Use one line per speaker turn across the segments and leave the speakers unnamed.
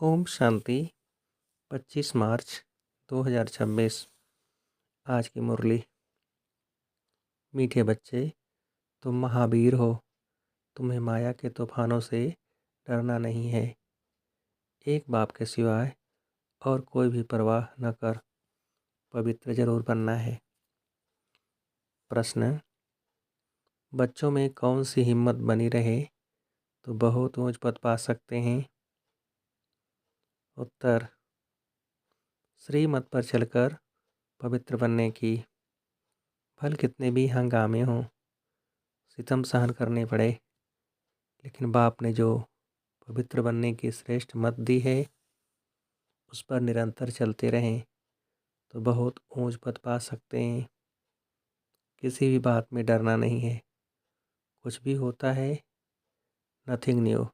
ओम शांति। 25 मार्च 2026। आज की मुरली। मीठे बच्चे, तुम महावीर हो। तुम्हें माया के तूफानों से डरना नहीं है। एक बाप के सिवाय और कोई भी परवाह न कर पवित्र जरूर बनना है। प्रश्न: बच्चों में कौन सी हिम्मत बनी रहे तो बहुत ऊंच पद पा सकते हैं? उत्तर: श्रीमत पर चलकर पवित्र बनने की। भल कितने भी हंगामे हों, सितम सहन करने पड़े, लेकिन बाप ने जो पवित्र बनने की श्रेष्ठ मत दी है उस पर निरंतर चलते रहें तो बहुत ऊंच पद पा सकते हैं। किसी भी बात में डरना नहीं है। कुछ भी होता है, नथिंग न्यू।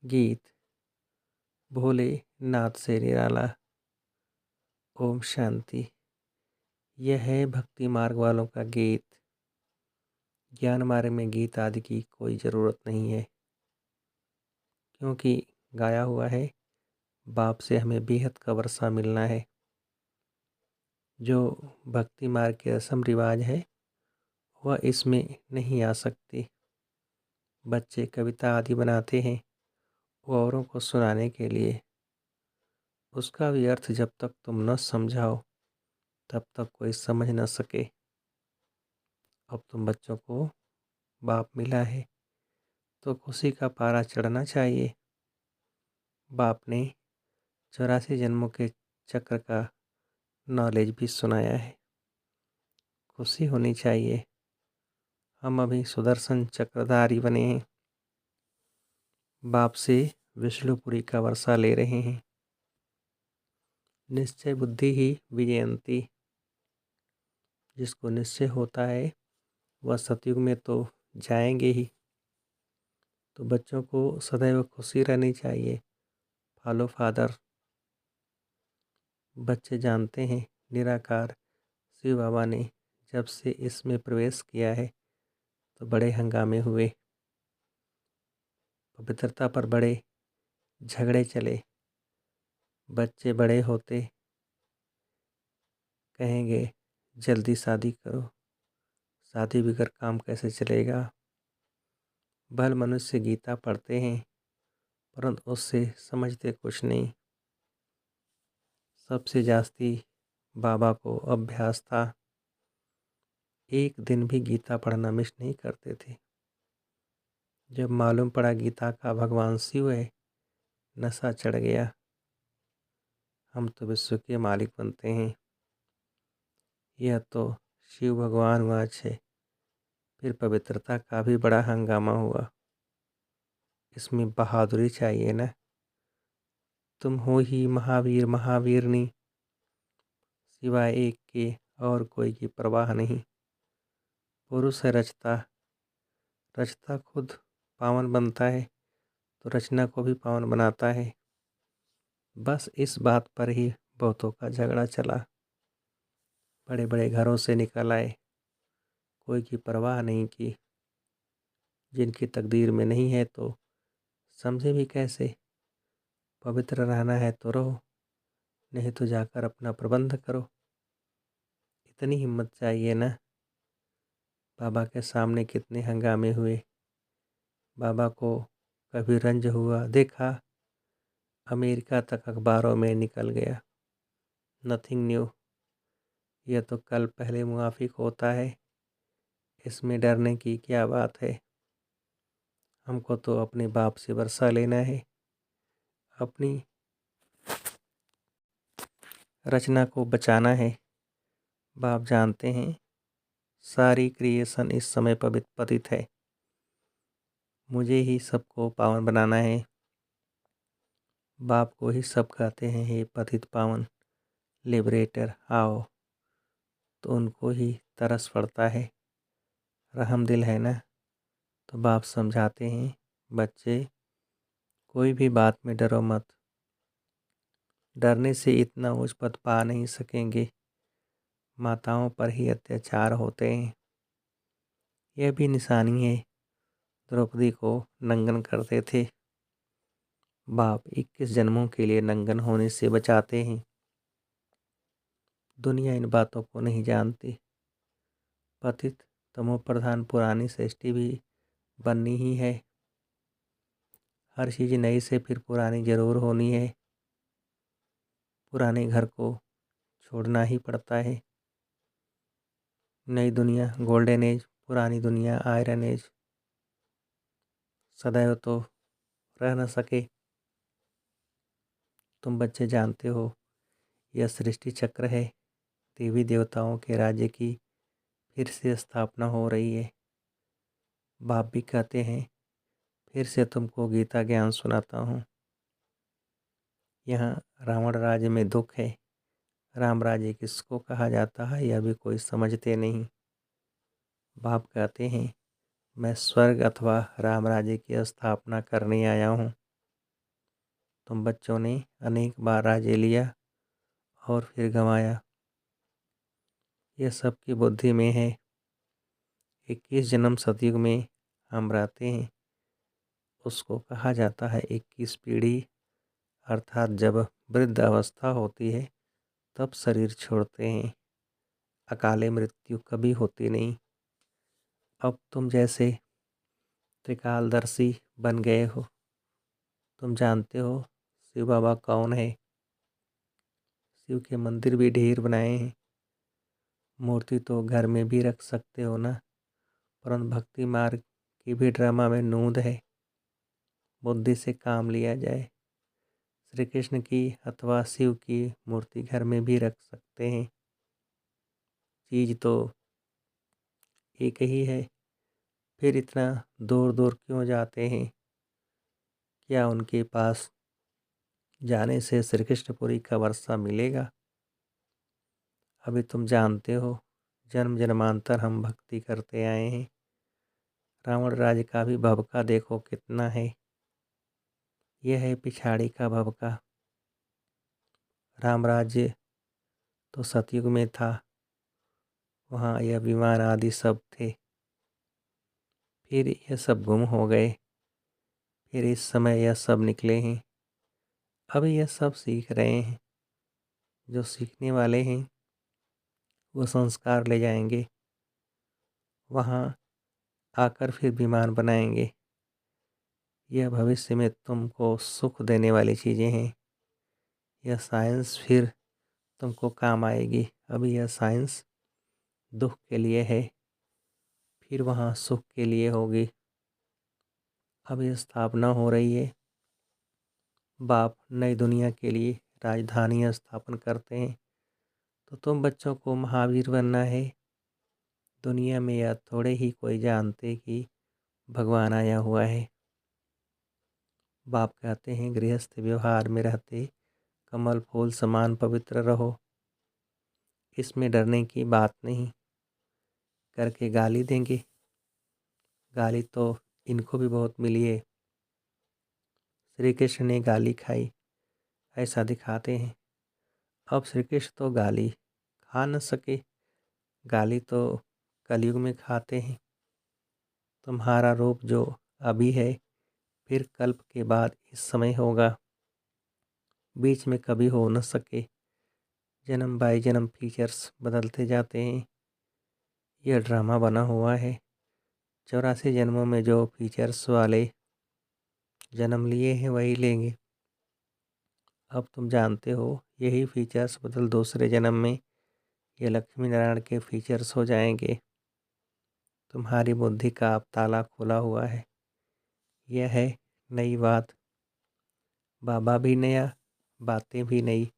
गीत। भोले नाथ से निराला। ओम शांति। यह है भक्ति मार्ग वालों का गीत। ज्ञान मार्ग में गीत आदि की कोई ज़रूरत नहीं है, क्योंकि गाया हुआ है बाप से हमें बेहद का वर्षा मिलना है। जो भक्ति मार्ग के रस्म रिवाज है वह इसमें नहीं आ सकती। बच्चे कविता आदि बनाते हैं वो औरों को सुनाने के लिए। उसका भी अर्थ जब तक तुम न समझाओ तब तक कोई समझ न सके। अब तुम बच्चों को बाप मिला है तो खुशी का पारा चढ़ना चाहिए। बाप ने 84 जन्मों के चक्र का नॉलेज भी सुनाया है। खुशी होनी चाहिए। हम अभी सुदर्शन चक्रधारी बने हैं। बाप से विष्णुपुरी का वर्षा ले रहे हैं। निश्चय बुद्धि ही विजयंती। जिसको निश्चय होता है वह सतयुग में तो जाएंगे ही। तो बच्चों को सदैव खुशी रहनी चाहिए। Follow father. बच्चे जानते हैं निराकार शिव बाबा ने जब से इसमें प्रवेश किया है तो बड़े हंगामे हुए। पवित्रता पर बड़े झगड़े चले। बच्चे बड़े होते कहेंगे जल्दी शादी करो, शादी बगैर काम कैसे चलेगा। भल मनुष्य गीता पढ़ते हैं परंतु उससे समझते कुछ नहीं। सबसे जास्ती बाबा को अभ्यास था। एक दिन भी गीता पढ़ना मिस नहीं करते थे। जब मालूम पड़ा गीता का भगवान शिव है, नशा चढ़ गया। हम तो विश्व के मालिक बनते हैं। यह तो शिव भगवान हुआ अच्छे। फिर पवित्रता का भी बड़ा हंगामा हुआ। इसमें बहादुरी चाहिए ना। तुम हो ही महावीर महावीरनी, सिवाय एक के और कोई की परवाह नहीं। पुरुष है रचता, रचता खुद पावन बनता है तो रचना को भी पावन बनाता है। बस इस बात पर ही बहुतों का झगड़ा चला। बड़े बड़े घरों से निकल आए, कोई की परवाह नहीं की। जिनकी तकदीर में नहीं है तो समझे भी कैसे। पवित्र रहना है तो रहो, नहीं तो जाकर अपना प्रबंध करो। इतनी हिम्मत चाहिए ना। बाबा के सामने कितने हंगामे हुए। बाबा को कभी रंज हुआ देखा, अमेरिका तक अखबारों में निकल गया। Nothing new. यह तो कल पहले मुआफिक होता है। इसमें डरने की क्या बात है। हमको तो अपने बाप से वर्षा लेना है। अपनी रचना को बचाना है। बाप जानते हैं सारी क्रिएशन इस समय पतित है। मुझे ही सबको पावन बनाना है। बाप को ही सब कहते हैं हे पतित पावन लिबरेटर आओ, तो उनको ही तरस पड़ता है। रहम दिल है ना। तो बाप समझाते हैं बच्चे कोई भी बात में डरो मत। डरने से इतना उच्च पद पा नहीं सकेंगे। माताओं पर ही अत्याचार होते हैं। यह भी निशानी है। द्रौपदी को नंगन करते थे। बाप 21 जन्मों के लिए नंगन होने से बचाते हैं। दुनिया इन बातों को नहीं जानती। पतित तमोप्रधान पुरानी सृष्टि भी बननी ही है। हर चीज़ नई से फिर पुरानी जरूर होनी है। पुराने घर को छोड़ना ही पड़ता है। नई दुनिया गोल्डन एज, पुरानी दुनिया आयरन एज सदैव तो रह न सके। तुम बच्चे जानते हो यह सृष्टि चक्र है। देवी देवताओं के राज्य की फिर से स्थापना हो रही है। बाप भी कहते हैं फिर से तुमको गीता ज्ञान सुनाता हूँ। यहाँ रावण राज्य में दुख है। राम राज्य किसको कहा जाता है यह भी कोई समझते नहीं। बाप कहते हैं मैं स्वर्ग अथवा राम राज्य की स्थापना करने आया हूँ। तुम बच्चों ने अनेक बार राज्य लिया और फिर गंवाया। यह सबकी बुद्धि में है। 21 जन्म सतयुग में हम रहते हैं। उसको कहा जाता है 21 पीढ़ी, अर्थात जब वृद्ध अवस्था होती है तब शरीर छोड़ते हैं। अकाले मृत्यु कभी होती नहीं। अब तुम जैसे त्रिकालदर्शी बन गए हो। तुम जानते हो शिव बाबा कौन है। शिव के मंदिर भी ढेर बनाए हैं। मूर्ति तो घर में भी रख सकते हो ना, परंतु भक्ति मार्ग की भी ड्रामा में नूंद है। बुद्धि से काम लिया जाए। श्री कृष्ण की अथवा शिव की मूर्ति घर में भी रख सकते हैं। चीज़ तो एक ही है। फिर इतना दूर दूर क्यों जाते हैं। क्या उनके पास जाने से श्री कृष्णपुरी का वर्षा मिलेगा। अभी तुम जानते हो जन्म जन्मांतर हम भक्ति करते आए हैं। रावण राज्य का भी भवका देखो कितना है। यह है पिछाड़ी का भवका। राम राज्य तो सतयुग में था। वहाँ यह विमान आदि सब थे। फिर यह सब गुम हो गए। फिर इस समय यह सब निकले हैं। अभी यह सब सीख रहे हैं। जो सीखने वाले हैं वो संस्कार ले जाएंगे। वहाँ आकर फिर विमान बनाएंगे। यह भविष्य में तुमको सुख देने वाली चीज़ें हैं। यह साइंस फिर तुमको काम आएगी। अभी यह साइंस दुख के लिए है, फिर वहाँ सुख के लिए होगी। अभी स्थापना हो रही है। बाप नई दुनिया के लिए राजधानी स्थापन करते हैं। तो तुम बच्चों को महावीर बनना है। दुनिया में यह थोड़े ही कोई जानते कि भगवान आया हुआ है। बाप कहते हैं गृहस्थ व्यवहार में रहते कमल फूल समान पवित्र रहो। इसमें डरने की बात नहीं। करके गाली देंगे। गाली तो इनको भी बहुत मिली है। श्री कृष्ण ने गाली खाई ऐसा दिखाते हैं। अब श्री कृष्ण तो गाली खा न सके। गाली तो कलयुग में खाते हैं। तुम्हारा रूप जो अभी है फिर कल्प के बाद इस समय होगा। बीच में कभी हो न सके। जन्म बाई जन्म फीचर्स बदलते जाते हैं। यह ड्रामा बना हुआ है। 84 जन्मों में जो फीचर्स वाले जन्म लिए हैं वही लेंगे। अब तुम जानते हो यही फीचर्स बदल दूसरे जन्म में ये लक्ष्मी नारायण के फीचर्स हो जाएंगे। तुम्हारी बुद्धि का अब ताला खुला हुआ है। यह है नई बात। बाबा भी नया, बातें भी नई।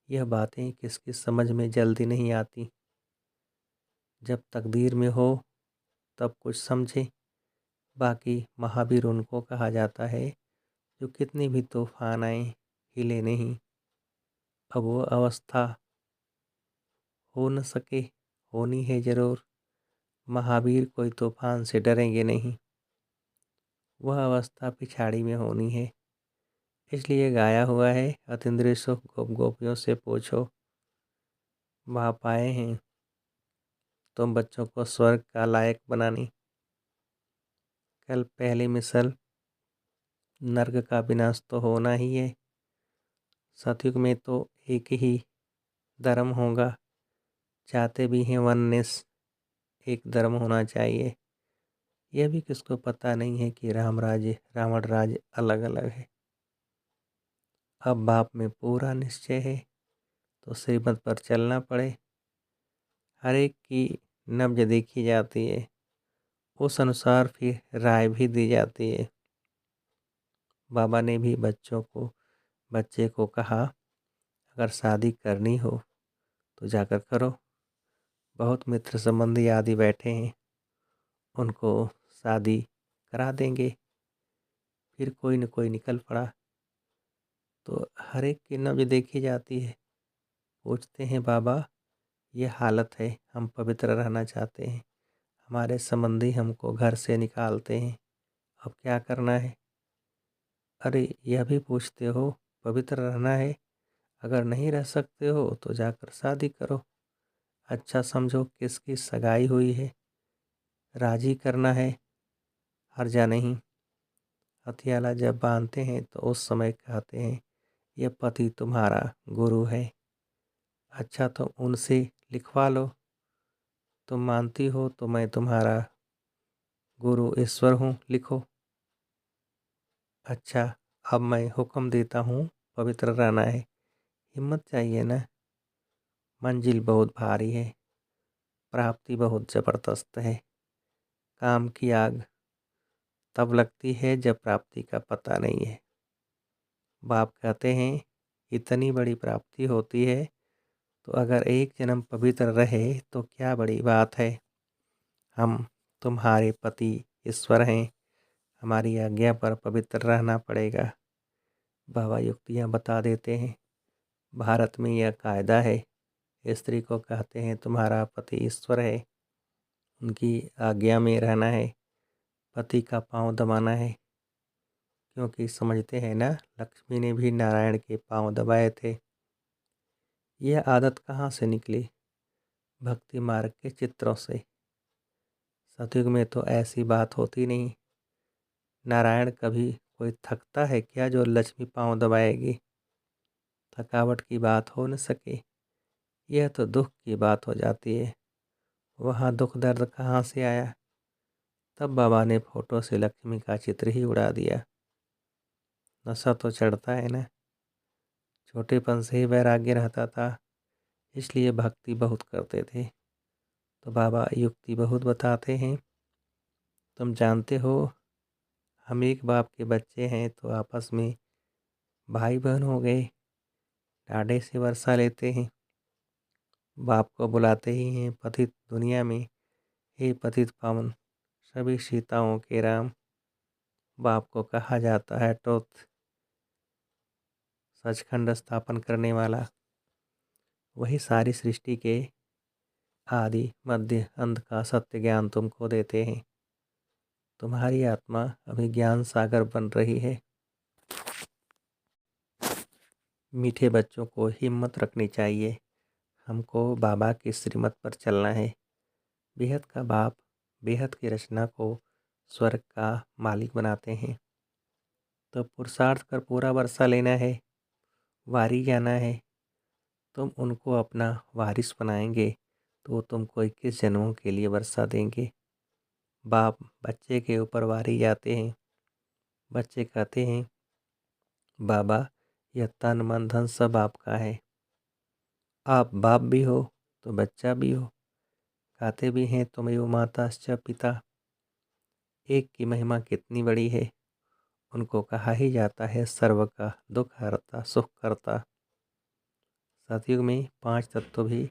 यह बातें किसकी समझ में जल्दी नहीं आती। जब तकदीर में हो तब कुछ समझे। बाकी महावीर उनको कहा जाता है जो कितने भी तूफान आए हिले नहीं। अब वो अवस्था हो न सके, होनी है ज़रूर। महावीर कोई तूफान से डरेंगे नहीं। वह अवस्था पिछाड़ी में होनी है। इसलिए गाया हुआ है अतीन्द्रिय सुख गोप गोपियों से पूछो। बाप आए हैं तुम बच्चों को स्वर्ग का लायक बनाने। कल पहली मिसल नर्क का विनाश तो होना ही है। सतयुग में तो एक ही धर्म होगा, चाहते भी हैं वननेस, एक धर्म होना चाहिए। यह भी किसको पता नहीं है कि राम राज्य रावण राज्य अलग अलग है। अब बाप में पूरा निश्चय है तो श्रीमत पर चलना पड़े। हर एक की नब्ज देखी जाती है, उस अनुसार फिर राय भी दी जाती है। बाबा ने भी बच्चे को कहा, अगर शादी करनी हो तो जाकर करो। बहुत मित्र संबंधी आदि बैठे हैं, उनको शादी करा देंगे। फिर कोई न कोई निकल पड़ा तो हर एक की नब्ज देखी जाती है। पूछते हैं, बाबा ये हालत है, हम पवित्र रहना चाहते हैं, हमारे संबंधी हमको घर से निकालते हैं, अब क्या करना है? अरे यह भी पूछते हो, पवित्र रहना है, अगर नहीं रह सकते हो तो जाकर शादी करो। अच्छा समझो किसकी सगाई हुई है, राजी करना है, हर्जा नहीं। हथियाला जब बांधते हैं तो उस समय कहते हैं, यह पति तुम्हारा गुरु है। अच्छा तो उनसे लिखवा लो, तुम मानती हो तो मैं तुम्हारा गुरु ईश्वर हूँ, लिखो। अच्छा अब मैं हुक्म देता हूँ, पवित्र रहना है। हिम्मत चाहिए ना, मंजिल बहुत भारी है, प्राप्ति बहुत ज़बरदस्त है। काम की आग तब लगती है जब प्राप्ति का पता नहीं है। बाप कहते हैं, इतनी बड़ी प्राप्ति होती है तो अगर एक जन्म पवित्र रहे तो क्या बड़ी बात है। हम तुम्हारे पति ईश्वर हैं, हमारी आज्ञा पर पवित्र रहना पड़ेगा। बाबा युक्तियाँ बता देते हैं। भारत में यह कायदा है, स्त्री को कहते हैं तुम्हारा पति ईश्वर है, उनकी आज्ञा में रहना है, पति का पांव दबाना है। क्योंकि समझते हैं ना, लक्ष्मी ने भी नारायण के पांव दबाए थे। यह आदत कहाँ से निकली? भक्ति मार्ग के चित्रों से। सतयुग में तो ऐसी बात होती नहीं। नारायण कभी कोई थकता है क्या जो लक्ष्मी पांव दबाएगी? थकावट की बात हो न सके, यह तो दुख की बात हो जाती है। वहाँ दुख दर्द कहाँ से आया? तब बाबा ने फोटो से लक्ष्मी का चित्र ही उड़ा दिया। नशा तो चढ़ता है ना। छोटेपन से ही वैराग्य रहता था, इसलिए भक्ति बहुत करते थे। तो बाबा युक्ति बहुत बताते हैं। तुम जानते हो, हम एक बाप के बच्चे हैं तो आपस में भाई बहन हो गए, डाढ़े से वर्षा लेते हैं। बाप को बुलाते ही हैं पतित दुनिया में, हे पतित पावन सभी सीताओं के राम। बाप को कहा जाता है ट्रुथ, सचखंड स्थापन करने वाला। वही सारी सृष्टि के आदि मध्य अंत का सत्य ज्ञान तुमको देते हैं। तुम्हारी आत्मा अभी ज्ञान सागर बन रही है। मीठे बच्चों को हिम्मत रखनी चाहिए। हमको बाबा की श्रीमत पर चलना है। बेहद का बाप बेहद की रचना को स्वर्ग का मालिक बनाते हैं। तो पुरुषार्थ कर पूरा वर्षा लेना है, वारी जाना है। तुम उनको अपना वारिस बनाएंगे तो तुमको 21 जन्मों के लिए वर्षा देंगे। बाप बच्चे के ऊपर वारी जाते हैं। बच्चे कहते हैं, बाबा यह तन मन धन सब आपका है। आप बाप भी हो तो बच्चा भी हो। कहते भी हैं तुमयो माताश्च पिता। एक की महिमा कितनी बड़ी है। उनको कहा ही जाता है सर्व का दुख हरता सुख करता। सतयुग में 5 तत्व भी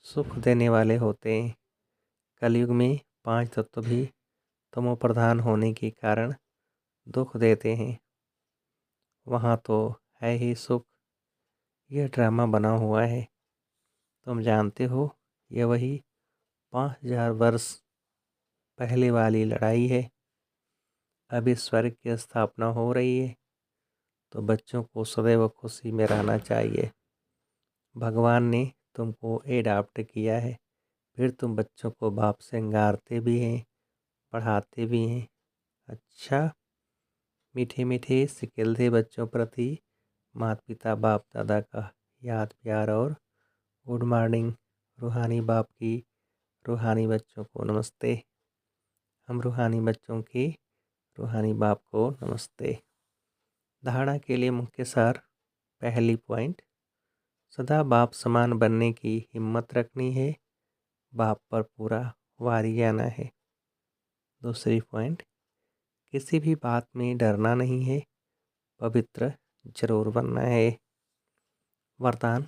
सुख देने वाले होते हैं। कलयुग में 5 तत्व भी तमो प्रधान होने के कारण दुख देते हैं। वहाँ तो है ही सुख। यह ड्रामा बना हुआ है। तुम जानते हो, यह वही 5000 वर्ष पहले वाली लड़ाई है। अभी स्वर्ग की स्थापना हो रही है तो बच्चों को सदैव खुशी में रहना चाहिए। भगवान ने तुमको एडाप्ट किया है, फिर तुम बच्चों को बाप से अंगारते भी हैं, पढ़ाते भी हैं। अच्छा मीठे मीठे सिकिलते बच्चों प्रति माता पिता बाप दादा का याद प्यार और गुड मॉर्निंग। रूहानी बाप की रूहानी बच्चों को नमस्ते। हम रूहानी बच्चों की रूहानी बाप को नमस्ते। धारणा के लिए मुख्य सार। पहली पॉइंट, सदा बाप समान बनने की हिम्मत रखनी है, बाप पर पूरा वारी आना है। दूसरी पॉइंट, किसी भी बात में डरना नहीं है, पवित्र जरूर बनना है। वरदान,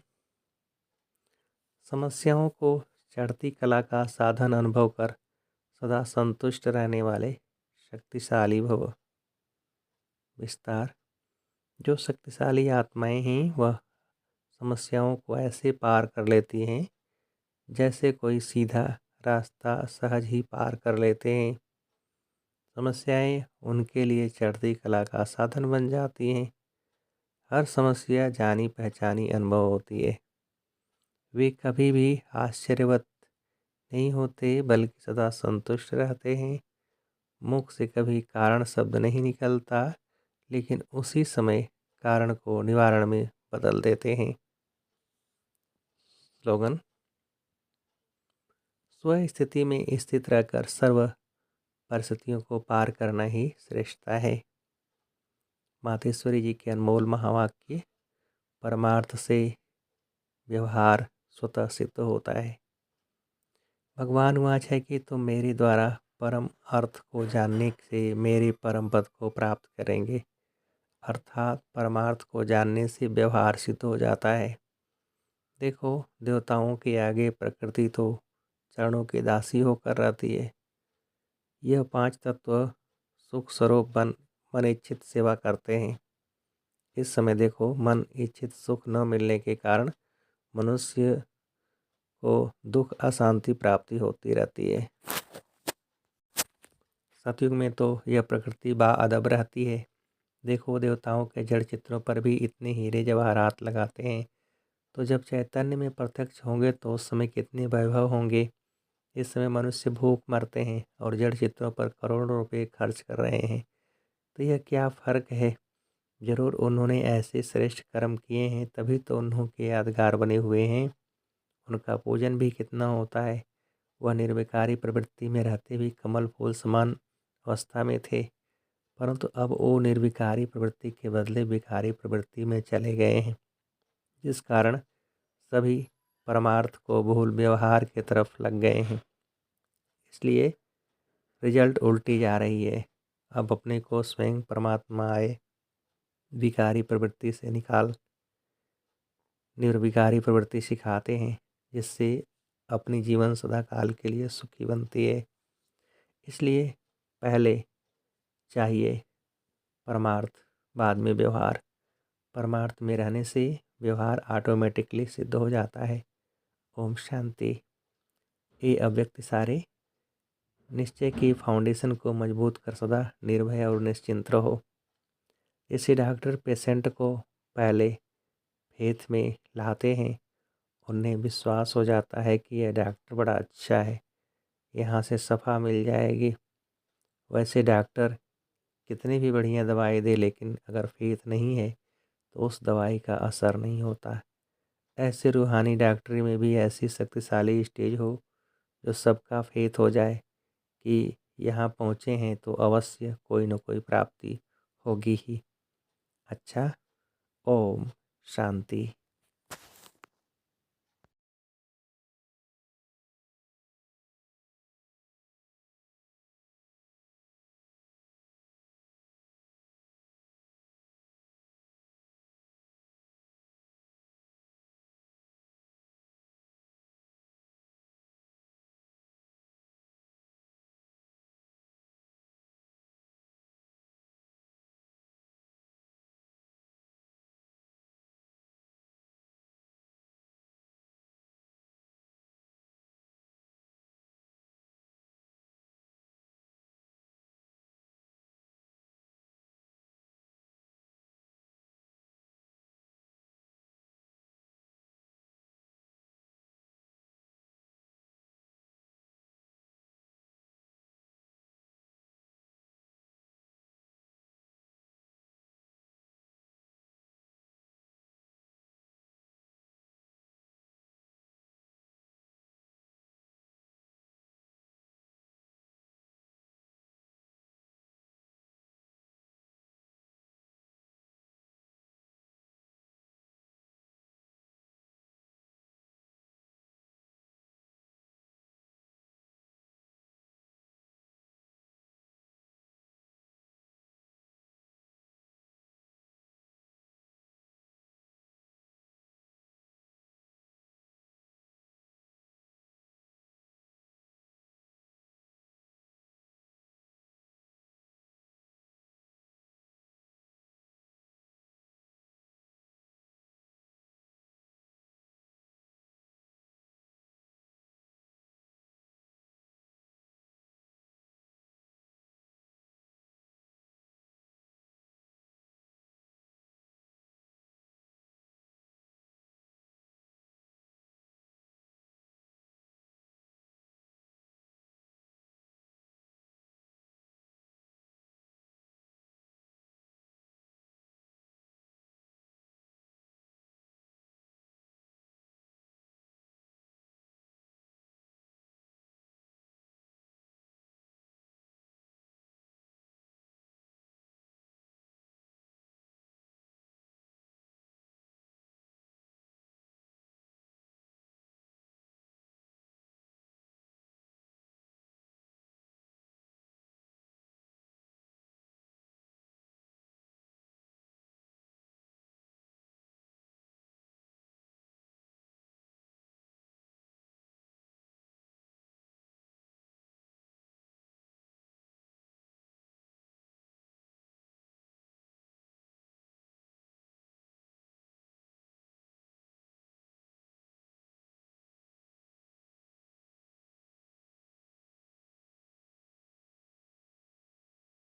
समस्याओं को चढ़ती कला का साधन अनुभव कर सदा संतुष्ट रहने वाले शक्तिशाली भव। विस्तार, जो शक्तिशाली आत्माएं हैं वह समस्याओं को ऐसे पार कर लेती हैं जैसे कोई सीधा रास्ता सहज ही पार कर लेते हैं। समस्याएं उनके लिए चढ़ती कला का साधन बन जाती हैं। हर समस्या जानी पहचानी अनुभव होती है। वे कभी भी आश्चर्यवत नहीं होते बल्कि सदा संतुष्ट रहते हैं। मुख से कभी कारण शब्द नहीं निकलता, लेकिन उसी समय कारण को निवारण में बदल देते हैं। स्लोगन, स्व स्थिति में स्थित रहकर सर्व परिस्थितियों को पार करना ही श्रेष्ठता है। मातेश्वरी जी के अनमोल महावाक्य, परमार्थ से व्यवहार स्वतः सिद्ध होता है। भगवान वाच है कि तुम मेरे द्वारा परम अर्थ को जानने से मेरे परम पद को प्राप्त करेंगे। अर्थात परमार्थ को जानने से व्यवहार सिद्ध हो जाता है। देखो, देवताओं के आगे प्रकृति तो चरणों की दासी होकर रहती है। यह पांच तत्व सुख स्वरूप मन इच्छित सेवा करते हैं। इस समय देखो, मन इच्छित सुख न मिलने के कारण मनुष्य को दुख अशांति प्राप्ति होती रहती है। सतयुग में तो यह प्रकृति बाअदब रहती है। देखो, देवताओं के जड़ चित्रों पर भी इतने हीरे जवाहरात लगाते हैं, तो जब चैतन्य में प्रत्यक्ष होंगे तो उस समय कितने वैभव होंगे। इस समय मनुष्य भूख मरते हैं और जड़ चित्रों पर करोड़ों रुपए खर्च कर रहे हैं, तो यह क्या फ़र्क है। जरूर उन्होंने ऐसे श्रेष्ठ कर्म किए हैं, तभी तो उन्होंने यादगार बने हुए हैं। उनका पूजन भी कितना होता है। वह निर्विकारी प्रवृत्ति में रहते भी कमल फूल समान अवस्था में थे, परंतु अब वो निर्विकारी प्रवृत्ति के बदले विकारी प्रवृत्ति में चले गए हैं, जिस कारण सभी परमार्थ को भूल व्यवहार की तरफ लग गए हैं। इसलिए रिजल्ट उल्टी जा रही है। अब अपने को स्वयं परमात्मा आए विकारी प्रवृत्ति से निकाल निर्विकारी प्रवृत्ति सिखाते हैं, जिससे अपनी जीवन सदा काल के लिए सुखी बनती है। इसलिए पहले चाहिए परमार्थ, बाद में व्यवहार। परमार्थ में रहने से व्यवहार ऑटोमेटिकली सिद्ध हो जाता है। ओम शांति। ये अव्यक्त सारे निश्चय की फाउंडेशन को मजबूत कर सदा निर्भय और निश्चिंत रहो। जैसे डॉक्टर पेशेंट को पहले फेथ में लाते हैं, उन्हें विश्वास हो जाता है कि यह डॉक्टर बड़ा अच्छा है, यहाँ से शफा मिल जाएगी। वैसे डॉक्टर कितनी भी बढ़िया दवाई दे, लेकिन अगर फेथ नहीं है तो उस दवाई का असर नहीं होता। ऐसे रूहानी डॉक्टरी में भी ऐसी शक्तिशाली स्टेज हो जो सबका फेथ हो जाए कि यहाँ पहुँचे हैं तो अवश्य कोई न कोई प्राप्ति होगी ही। अच्छा, ओम शांति।